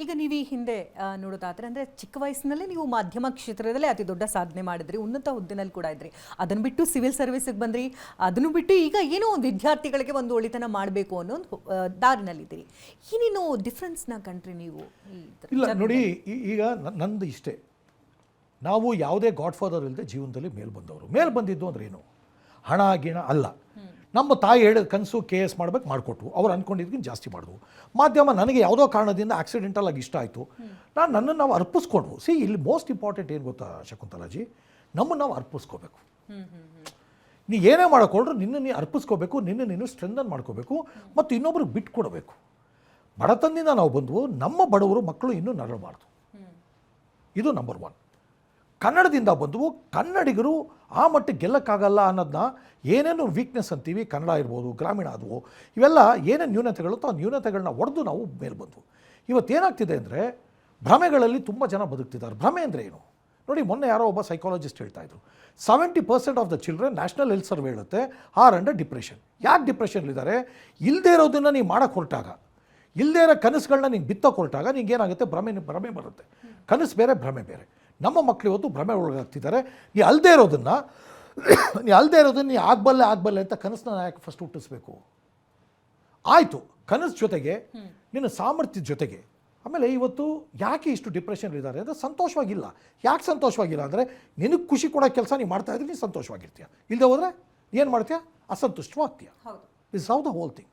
ಈಗ ನೀವು ಈ ಹಿಂದೆ ನೋಡೋದಾದ್ರೆ ಅಂದರೆ ಚಿಕ್ಕ ವಯಸ್ಸಿನಲ್ಲೇ ನೀವು ಮಾಧ್ಯಮ ಕ್ಷೇತ್ರದಲ್ಲೇ ಅತಿ ದೊಡ್ಡ ಸಾಧನೆ ಮಾಡಿದ್ರಿ, ಉನ್ನತ ಹುದ್ದೆನಲ್ಲಿ ಕೂಡ ಇದ್ರಿ. ಅದನ್ನು ಬಿಟ್ಟು ಸಿವಿಲ್ ಸರ್ವಿಸಿಗೆ ಬಂದ್ರಿ, ಅದನ್ನು ಬಿಟ್ಟು ಈಗ ಏನೋ ಒಂದು ವಿದ್ಯಾರ್ಥಿಗಳಿಗೆ ಒಂದು ಒಳಿತನ ಮಾಡಬೇಕು ಅನ್ನೋ ಒಂದು ದಾರಿನಲ್ಲಿದ್ದೀರಿ. ಏನೇನು ಡಿಫ್ರೆನ್ಸ್ನ ಕಂಡ್ರಿ ನೀವು? ಇಲ್ಲ ನೋಡಿ, ಈಗ ನಂದು ಇಷ್ಟೇ, ನಾವು ಯಾವುದೇ ಗಾಡ್ ಫಾದರ್ ಇಲ್ಲದೆ ಜೀವನದಲ್ಲಿ ಬಂದವರು. ಬಂದಿದ್ದು ಅಂದ್ರೆ ಏನು, ಹಣ ಗಿಣ ಅಲ್ಲ. ನಮ್ಮ ತಾಯಿ ಹೇಳಿದ ಕನಸು KS ಮಾಡ್ಬೇಕು, ಮಾಡಿಕೊಟ್ರು. ಅವ್ರು ಅಂದ್ಕೊಂಡಿದ್ದಕ್ಕಿಂತ ಜಾಸ್ತಿ ಮಾಡಿದ್ವು. ಮಾಧ್ಯಮ ನನಗೆ ಯಾವುದೋ ಕಾರಣದಿಂದ ಆಕ್ಸಿಡೆಂಟಲ್ ಆಗಿ ಇಷ್ಟ ಆಯಿತು, ನನ್ನನ್ನು ನಾವು ಅರ್ಪಿಸ್ಕೊಂಡ್ವು. ಇಲ್ಲಿ ಮೋಸ್ಟ್ ಇಂಪಾರ್ಟೆಂಟ್ ಏನು ಗೊತ್ತಾ ಶಕುಂತಲಾಜಿ, ನಮ್ಮನ್ನು ನಾವು ಅರ್ಪಿಸ್ಕೋಬೇಕು. ನೀ ಏನೇ ಮಾಡೋಕೊಳ್ರು ನೀನು ಅರ್ಪಿಸ್ಕೋಬೇಕು, ನೀನು ಸ್ಟ್ರೆಂಥನ್ ಮಾಡ್ಕೋಬೇಕು ಮತ್ತು ಇನ್ನೊಬ್ರಿಗೆ ಬಿಟ್ಕೊಡ್ಬೇಕು. ಬಡತನದಿಂದ ನಾವು ಬಂದವು, ನಮ್ಮ ಬಡವರು ಮಕ್ಕಳು ಇನ್ನೂ ನರಳಬಾರ್ದು. ಇದು ನಂಬರ್ 1. ಕನ್ನಡದಿಂದ ಬಂದವು, ಕನ್ನಡಿಗರು ಆ ಮಟ್ಟಿಗೆ ಗೆಲ್ಲಕ್ಕಾಗಲ್ಲ ಅನ್ನೋದನ್ನ, ಏನೇನು ವೀಕ್ನೆಸ್ ಅಂತೀವಿ, ಕನ್ನಡ ಇರ್ಬೋದು, ಗ್ರಾಮೀಣ ಆದವು, ಇವೆಲ್ಲ ಏನೇನು ನ್ಯೂನತೆಗಳು ಆ ನ್ಯೂನತೆಗಳನ್ನ ಒಡೆದು ನಾವು ಮೇಲೆ ಬಂದವು. ಇವತ್ತೇನಾಗ್ತಿದೆ ಅಂದರೆ, ಭ್ರಮೆಗಳಲ್ಲಿ ತುಂಬ ಜನ ಬದುಕ್ತಿದ್ದಾರೆ. ಭ್ರಮೆ ಅಂದರೆ ಏನು ನೋಡಿ, ಮೊನ್ನೆ ಯಾರೋ ಒಬ್ಬ ಸೈಕಾಲಜಿಸ್ಟ್ ಹೇಳ್ತಾಯಿದ್ರು, 70% of the children national health survey ಹೇಳುತ್ತೆ ಆರ್ ಅಂಡರ್ ಡಿಪ್ರೆಷನ್. ಯಾಕೆ ಡಿಪ್ರೆಷನ್ಲಿದ್ದಾರೆ? ಇಲ್ಲದೇ ಇರೋದನ್ನು ನೀವು ಮಾಡೋಕ್ಕೆ ಹೊರಟಾಗ, ಇಲ್ಲದೇ ಇರೋ ಕನಸುಗಳನ್ನ ನೀನು ಬಿತ್ತೋಕೆ ಹೊರಟಾಗ ನಿಂಗೆ ಏನಾಗುತ್ತೆ, ಭ್ರಮೆ ಬರುತ್ತೆ. ಕನಸು ಬೇರೆ, ಭ್ರಮೆ ಬೇರೆ. ನಮ್ಮ ಮಕ್ಕಳು ಇವತ್ತು ಭ್ರಮೆ ಒಳಗಾಗ್ತಿದ್ದಾರೆ. ನೀ ಅಲ್ಲದೆ ಇರೋದನ್ನು ನೀ ಆಗಬಲ್ಲೆ ಅಂತ ಕನಸನ್ನ ಯಾಕೆ ಫಸ್ಟ್ ಹುಟ್ಟಿಸ್ಬೇಕು? ಆಯಿತು, ಕನಸು ಜೊತೆಗೆ ನಿನ್ನ ಸಾಮರ್ಥ್ಯದ ಜೊತೆಗೆ. ಆಮೇಲೆ ಇವತ್ತು ಯಾಕೆ ಇಷ್ಟು ಡಿಪ್ರೆಷನ್ ಇದ್ದಾರೆ ಅಂದರೆ, ಸಂತೋಷವಾಗಿಲ್ಲ. ಯಾಕೆ ಸಂತೋಷವಾಗಿಲ್ಲ ಅಂದರೆ, ನಿನಗೆ ಖುಷಿ ಕೊಡೋ ಕೆಲಸ ನೀವು ಮಾಡ್ತಾಯಿದ್ರೆ ನೀನು ಸಂತೋಷವಾಗಿರ್ತೀಯ, ಇಲ್ಲದೆ ಹೋದರೆ ಏನು ಮಾಡ್ತೀಯ, ಅಸಂತುಷ್ಟವಾಗ್ತೀಯ. This how the whole thing.